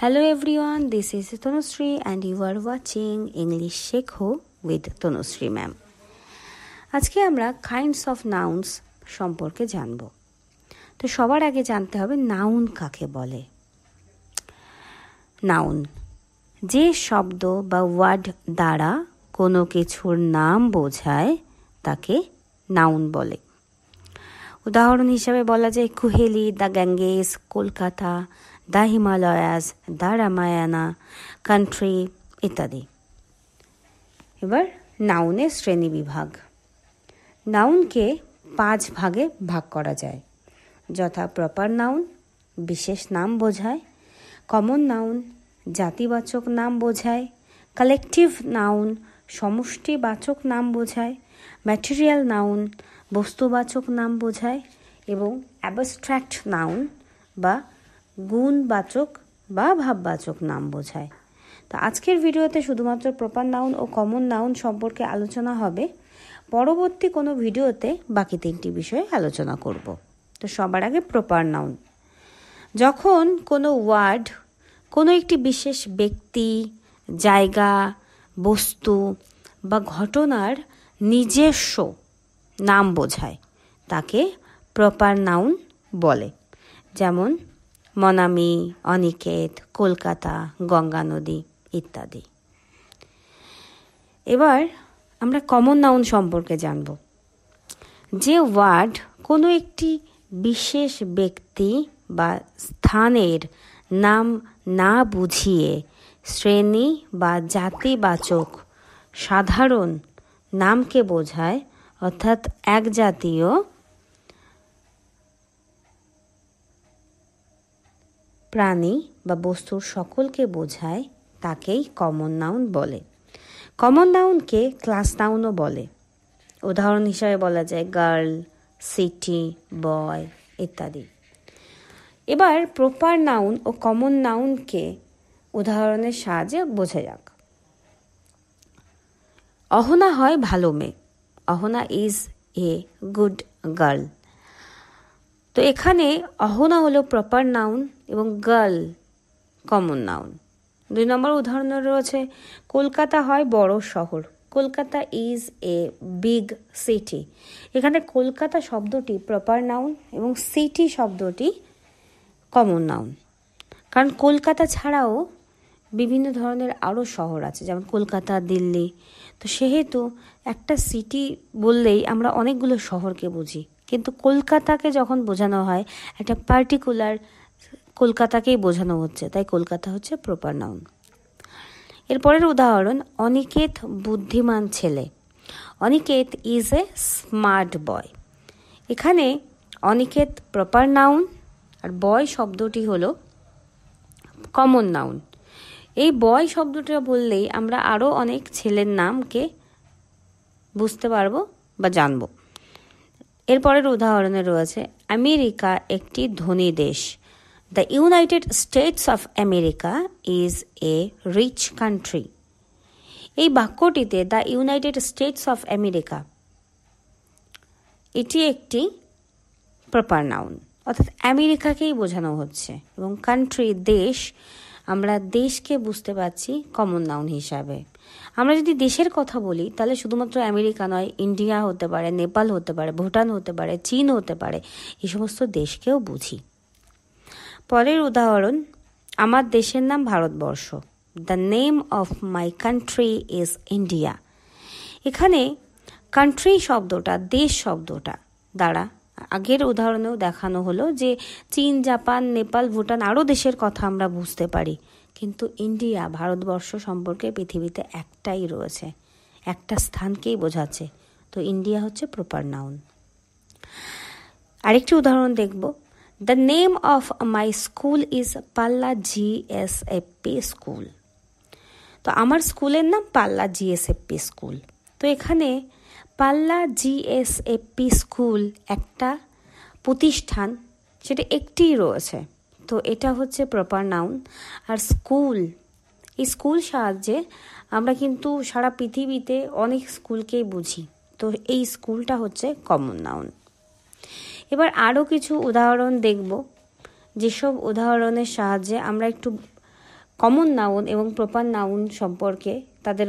Hello everyone, this is Tanushree and you are watching English Shekho with Tanushree ma'am. আজকে আমরা kinds of nouns সম্পর্কে জানব। তো সবার আগে জানতে হবে নাউন কাকে বলে। নাউন যে শব্দ বা ওয়ার্ড দ্বারা কোনো কিছুর নাম বোঝায় তাকে নাউন বলে। উদাহরণ হিসাবে বলা যায় Kuheli, the Ganges, Kolkata, the Himalayas, the Ramayana, country ইত্যাদি। এবার নাউনের শ্রেণী বিভাগ। নাউনকে 5 ভাগে ভাগ করা যায়, যথা প্রপার নাউন বিশেষ নাম বোঝায়, কমন নাউন জাতিবাচক নাম বোঝায়, কালেকটিভ নাউন সমষ্টিবাচক নাম বোঝায়, ম্যাটেরিয়াল নাউন বস্তুবাচক নাম বোঝায় এবং অ্যাবস্ট্র্যাক্ট নাউন বা গুণবাচক বা ভাববাচক নাম বোঝায়। তো আজকের ভিডিওতে শুধুমাত্র প্রপার নাউন ও কমন নাউন সম্পর্কে আলোচনা হবে। পরবর্তী কোনো ভিডিওতে বাকি 3টি বিষয়ে আলোচনা করব। তো সবার আগে প্রপার নাউন। যখন কোনো ওয়ার্ড কোনো একটি বিশেষ ব্যক্তি, জায়গা, বস্তু বা ঘটনার নিজস্ব নাম বোঝায় তাকে প্রপার নাউন বলে। যেমন মনামি, অনিকেত, কলকাতা, গঙ্গা নদী ইত্যাদি। এবার আমরা কমন নাউন সম্পর্কে জানব। যে ওয়ার্ড কোনো একটি বিশেষ ব্যক্তি বা স্থানের নাম না বুঝিয়ে শ্রেণী বা জাতিবাচক সাধারণ নামকে বোঝায়, অর্থাৎ এক জাতীয় প্রাণী বা বস্তুর সকলকে বোঝায় তাকেই কমন নাউন বলে। কমন নাউনকে ক্লাস নাউনও বলে। উদাহরণ হিসাবে বলা যায় গার্ল, সিটি, বয় ইত্যাদি। এবার প্রপার নাউন ও কমন নাউনকে উদাহরণের সাহায্যে বোঝা যাক। অহনা হয় ভালো মেয়ে। Ahana is a good girl. তো এখানে অহনা হলো প্রপার নাউন এবং গার্ল কমন নাউন। 2 নম্বর উদাহরণ রয়েছে কলকাতা হয় বড় শহর। Kolkata is a big city. এখানে কলকাতা শব্দটি প্রপার নাউন এবং সিটি শব্দটি কমন নাউন। কারণ কলকাতা ছাড়াও বিভিন্ন ধরনের আরও শহর আছে, যেমন কলকাতা, দিল্লি। তো সেহেতু একটা সিটি বললেই আমরা অনেকগুলো শহরকে বুঝি, কিন্তু কলকাতাকে যখন বোঝানো হয় একটা পার্টিকুলার কলকাতাকেই বোঝানো হচ্ছে, তাই কলকাতা হচ্ছে প্রপার নাউন। এরপরের উদাহরণ অনিকেত বুদ্ধিমান ছেলে। Aniket is a smart boy. এখানে অনিকেত প্রপার নাউন আর বয় শব্দটি হলো কমন নাউন। এই বয় শব্দটা বললেই আমরা আরও অনেক ছেলের নামকে বুঝতে পারবো বা জানব। এরপরের উদাহরণে রয়েছে আমেরিকা একটি ধনী দেশ। The United States of America is a rich country. এই বাক্যটিতে the United States of America এটি একটি প্রপার নাউন, অর্থাৎ আমেরিকাকেই বোঝানো হচ্ছে, এবং কান্ট্রি দেশ, আমরা দেশকে বুঝতে পারছি কমন নাউন হিসাবে। আমরা যদি দেশের কথা বলি তাহলে শুধুমাত্র আমেরিকা নয়, ইন্ডিয়া হতে পারে, নেপাল হতে পারে, ভুটান হতে পারে, চীন হতে পারে, এই সমস্ত দেশকেও বুঝি। পরের উদাহরণ আমার দেশের নাম Bharatvarsha. The name of my country is India. এখানে কান্ট্রি শব্দটা দেশ শব্দটা দ্বারা আগের উদাহরণেও দেখানো হলো যে চীন, জাপান, নেপাল, ভুটান আরও দেশের কথা আমরা বুঝতে পারি, কিন্তু ইন্ডিয়া ভারতবর্ষ সম্পর্কে পৃথিবীতে একটাই রয়েছে, একটা স্থানকেই বোঝাচ্ছে। তো ইন্ডিয়া হচ্ছে প্রপার নাউন। আরেকটি উদাহরণ দেখব। The name of my school is পাল্লা জিএসএপি স্কুল। তো আমার স্কুলের নাম পাল্লা জিএসএপি স্কুল। তো এখানে পাল্লা জিএসএপি স্কুল একটা প্রতিষ্ঠান, সেটা একটিই রয়েছে, তো এটা হচ্ছে প্রপার নাউন। আর স্কুল, এই স্কুল সাহায্যে আমরা কিন্তু সারা পৃথিবীতে অনেক স্কুলকেই বুঝি, তো এই স্কুলটা হচ্ছে কমন নাউন। এবার আরও কিছু উদাহরণ দেখব, যেসব উদাহরণের সাহায্যে আমরা একটু কমন নাউন এবং প্রপার নাউন সম্পর্কে তাদের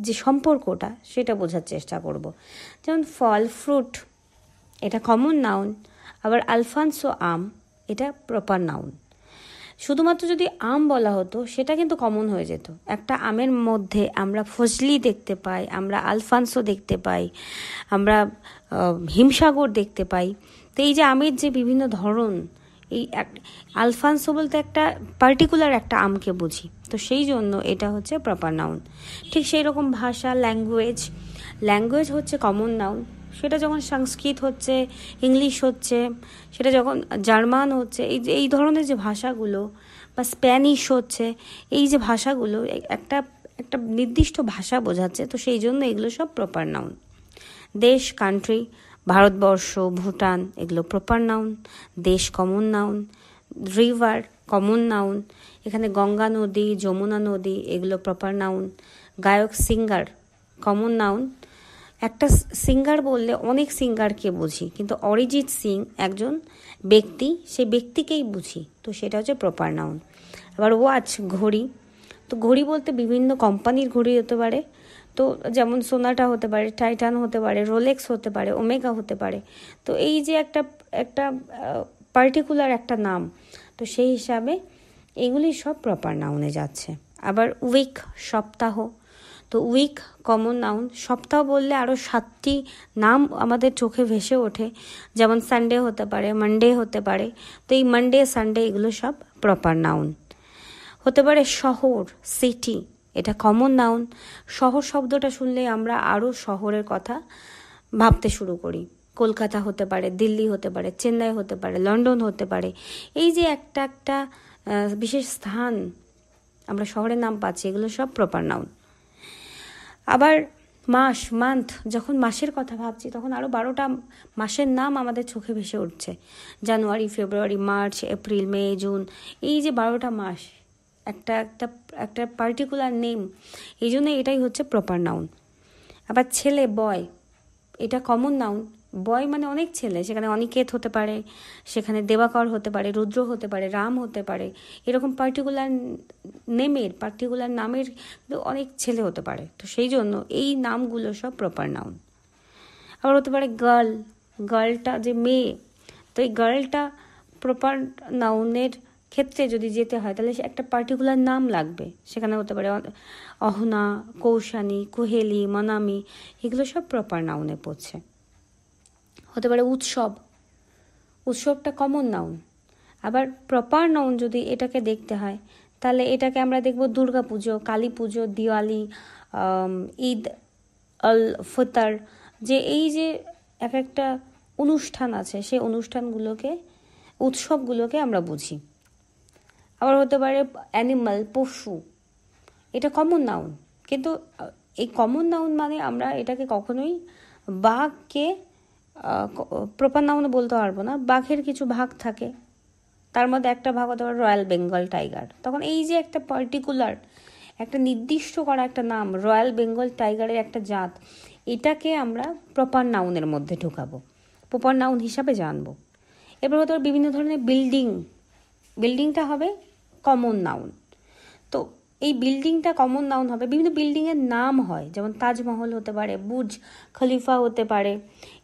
যে সম্পর্কটা সেটা বোঝার চেষ্টা করব। যেমন ফল, ফ্রুট, এটা কমন নাউন, আবার আলফানসো আম, এটা প্রপার নাউন। শুধুমাত্র যদি আম বলা হতো সেটা কিন্তু কমন হয়ে যেত। একটা আমের মধ্যে আমরা ফজলি দেখতে পাই, আমরা আলফানসো দেখতে পাই, আমরা হিমসাগর দেখতে পাই। তো এই যে আমের যে বিভিন্ন ধরন, এই আলফানসো বলতে একটা পার্টিকুলার একটা আমকে বুঝি, তো সেই জন্য এটা হচ্ছে প্রপার নাউন। ঠিক সেই রকম ভাষা, ল্যাঙ্গুয়েজ হচ্ছে কমন নাউন। সেটা যখন সংস্কৃত হচ্ছে, ইংলিশ হচ্ছে, সেটা যখন জার্মান হচ্ছে, এই ধরনের যে ভাষাগুলো, বা স্প্যানিশ হচ্ছে, এই যে ভাষাগুলো একটা একটা নির্দিষ্ট ভাষা বোঝাচ্ছে, তো সেই জন্য এগুলো সব প্রপার নাউন। দেশ, কান্ট্রি, ভারতবর্ষ, ভুটান, এগুলো প্রপার নাউন। দেশ common noun. River common noun, এখানে গঙ্গা নদী, যমুনা নদী, এগুলো প্রপার নাউন। গায়ক, সিঙ্গার কমন নাউন। একটা সিঙ্গার বললে অনেক সিঙ্গারকে বুঝি, কিন্তু অরিজিৎ সিং একজন ব্যক্তি, সেই ব্যক্তিকেই বুঝি, তো সেটা হচ্ছে প্রপার নাউন। আবার ওয়াচ, ঘড়ি, তো ঘড়ি বলতে বিভিন্ন কোম্পানির ঘড়ি হতে পারে, তো যেমন সোনাটা হতে পারে, টাইটান হতে পারে, রোলেক্স হতে পারে, ওমেগা হতে পারে। তো এই যে একটা একটা পার্টিকুলার একটা নাম, তো সেই হিসাবে এগুলি সব প্রপার নাউনে যাচ্ছে। আবার উইক, সপ্তাহ, তো উইক কমন নাউন। সপ্তাহ বললে আরও 7টি নাম আমাদের চোখে ভেসে ওঠে, যেমন সানডে হতে পারে, মানডে হতে পারে। তো এই মানডে, সানডে এগুলো সব প্রপার নাউন। হতে পারে শহর, সিটি, এটা কমন নাউন। শহর শব্দটা শুনলে আমরা আরও শহরের কথা ভাবতে শুরু করি। কলকাতা হতে পারে, দিল্লি হতে পারে, চেন্নাই হতে পারে, লন্ডন হতে পারে। এই যে একটা একটা বিশেষ স্থান আমরা শহরের নাম পাচ্ছি, এগুলো সব প্রপার নাউন। আবার মাস, মান্থ, যখন মাসের কথা ভাবছি তখন আরও 12টা মাসের নাম আমাদের চোখে ভেসে উঠছে। জানুয়ারি, ফেব্রুয়ারি, মার্চ, এপ্রিল, মে, জুন, এই যে 12টা মাস, একটা একটা একটা পার্টিকুলার নেম, এই জন্য এটাই হচ্ছে প্রপার নাউন। আবার ছেলে, বয়, এটা কমন নাউন। বয় মানে অনেক ছেলে, সেখানে অনিকেত হতে পারে, সেখানে দেবাকর হতে পারে, রুদ্র হতে পারে, রাম হতে পারে, এরকম পার্টিকুলার নামের অনেক ছেলে হতে পারে, তো সেই জন্য এই নামগুলো সব প্রপার নাউন। আবার হতে পারে গার্ল, গার্লটা যে মেয়ে, তো এই গার্লটা প্রপার নাউনের ক্ষেত্রে যদি যেতে হয় তাহলে একটা পার্টিকুলার নাম লাগবে। সেখানে হতে পারে অহনা, কৌশানী, কুহেলি, মনামি, এগুলো সব প্রপার নাউনে পড়ছে। হতে পারে উৎসব, উৎসবটা কমন নাউন। আবার প্রপার নাউন যদি এটাকে দেখতে হয় তাহলে এটাকে আমরা দেখব দুর্গা পুজো, কালী পুজো, দিওয়ালি, ঈদ আল ফিতর, যে এই যে এক একটা অনুষ্ঠান আছে, সেই অনুষ্ঠানগুলোকে, উৎসবগুলোকে আমরা বুঝি। আবার হতে পারে অ্যানিমাল, পশু, এটা কমন নাউন। কিন্তু এই কমন নাউন মানে আমরা এটাকে কখনোই বাঘকে প্রপার নাউন বলতে পারবো না। বাঘের কিছু ভাগ থাকে, তার মধ্যে একটা ভাগ হতে পারে রয়্যাল বেঙ্গল টাইগার। তখন এই যে একটা পার্টিকুলার, একটা নির্দিষ্ট করা একটা নাম, রয়্যাল বেঙ্গল টাইগারের একটা জাত, এটাকে আমরা প্রপার নাউনের মধ্যে ঢোকাবো, প্রপার নাউন হিসাবে জানবো। এবার হতে পারে বিভিন্ন ধরনের বিল্ডিং, বিল্ডিংটা হবে কমন নাউন। তো এই বিল্ডিংটা কমন নাউন হবে। বিভিন্ন বিল্ডিংয়ের নাম হয়, যেমন তাজমহল হতে পারে, বুর্জ খলিফা হতে পারে।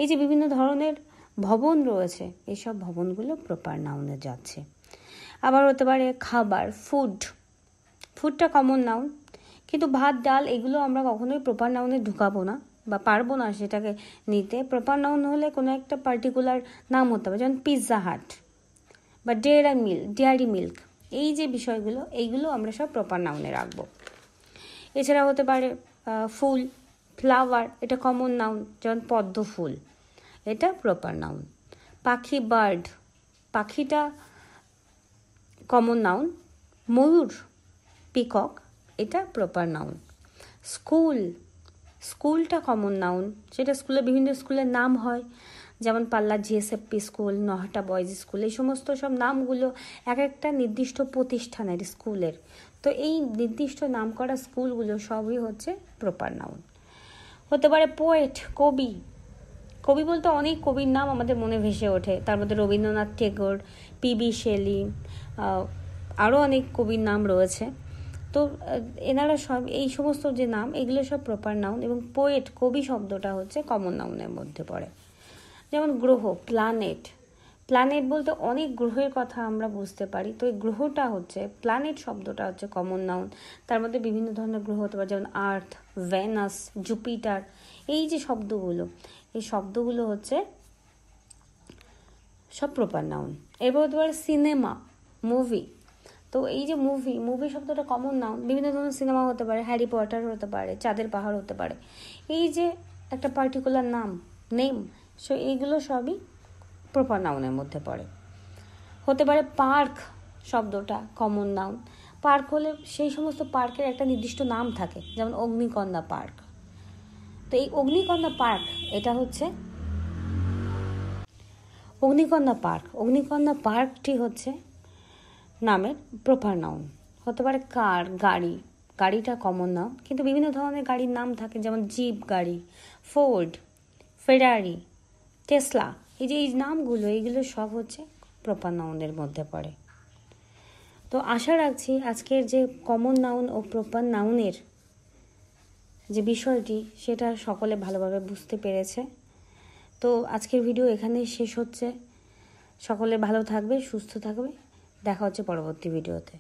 এই যে বিভিন্ন ধরনের ভবন রয়েছে, এইসব ভবনগুলো প্রপার নাউনে যাচ্ছে। আবার হতে পারে খাবার, ফুড, ফুডটা কমন নাউন। কিন্তু ভাত, ডাল, এগুলো আমরা কখনোই প্রপার নাউনে ঢুকাবো না বা পারবো না সেটাকে নিতে। প্রপার নাউন হলে কোনো একটা পার্টিকুলার নাম হতে হবে, যেমন পিৎজা হাট বা ডেয়ারি মিল্ক, এই যে বিষয়গুলো, এইগুলো আমরা সব প্রপার নাউনে রাখবো। এছাড়া হতে পারে ফুল, ফ্লাওয়ার, এটা কমন নাউন, যেমন পদ্ম ফুল, এটা প্রপার নাউন। পাখি, বার্ড, পাখিটা কমন নাউন। ময়ূর, পিকক, এটা প্রপার নাউন। স্কুল, স্কুলটা কমন নাউন। সেটা বিভিন্ন স্কুলের নাম হয়, যেমন পাল্লা GSFP school, Nohata boys school, এই সমস্ত সব নামগুলো এক একটা নির্দিষ্ট প্রতিষ্ঠানের স্কুলের। তো এই নির্দিষ্ট নাম করা স্কুলগুলো সবই হচ্ছে প্রপার নাউন। হতে পারে পোয়েট, কবি, কবি বলতে অনেক কবির নাম আমাদের মনে ভেসে ওঠে, তার মধ্যে রবীন্দ্রনাথ ঠাকুর, পিবি শেলি, আরও অনেক কবির নাম রয়েছে। তো এনারা সব এই সমস্ত যে নাম এগুলো সব প্রপার নাউন, এবং পোয়েট কবি শব্দটা হচ্ছে কমন নাউনের মধ্যে পড়ে। যেমন গ্রহ, প্ল্যানেট, প্ল্যানেট বলতে অনেক গ্রহের কথা আমরা বুঝতে পারি, তো এই গ্রহটা হচ্ছে, প্ল্যানেট শব্দটা হচ্ছে কমন নাউন। তার মধ্যে বিভিন্ন ধরনের গ্রহ হতে পারে, যেমন আর্থ, ভেনাস, জুপিটার, এই যে শব্দগুলো, এই শব্দগুলো হচ্ছে সব প্রপার নাউন। এরপর হতে পারে সিনেমা, মুভি। তো এই যে মুভি শব্দটা কমন নাউন, বিভিন্ন ধরনের সিনেমা হতে পারে, হ্যারি পটার হতে পারে, চাঁদের পাহাড় হতে পারে, এই যে একটা পার্টিকুলার নেম, সো এইগুলো সবই প্রপার নাউনের মধ্যে পড়ে। হতে পারে পার্ক শব্দটা কমন নাউন। পার্ক হলে সেই সমস্ত পার্কের একটা নির্দিষ্ট নাম থাকে, যেমন অগ্নিকন্যা পার্ক। তো এই অগ্নিকন্যা পার্ক, এটা হচ্ছে অগ্নিকন্যা পার্কটি হচ্ছে নামের প্রপার নাউন। হতে পারে কার, গাড়িটা কমন নাউন, কিন্তু বিভিন্ন ধরনের গাড়ির নাম থাকে, যেমন জিপ গাড়ি, ফোর্ড, ফেরারি, টেসলা, এই যে এই নামগুলো, এইগুলো সব হচ্ছে প্রপার নাউনের মধ্যে পড়ে। তো আশা রাখছি আজকের যে কমন নাউন ও প্রপার নাউনের যে বিষয়টি, সেটা সকলে ভালোভাবে বুঝতে পেরেছে। তো আজকের ভিডিও এখানেই শেষ হচ্ছে। সকলে ভালো থাকবে, সুস্থ থাকবে, দেখা হচ্ছে পরবর্তী ভিডিওতে।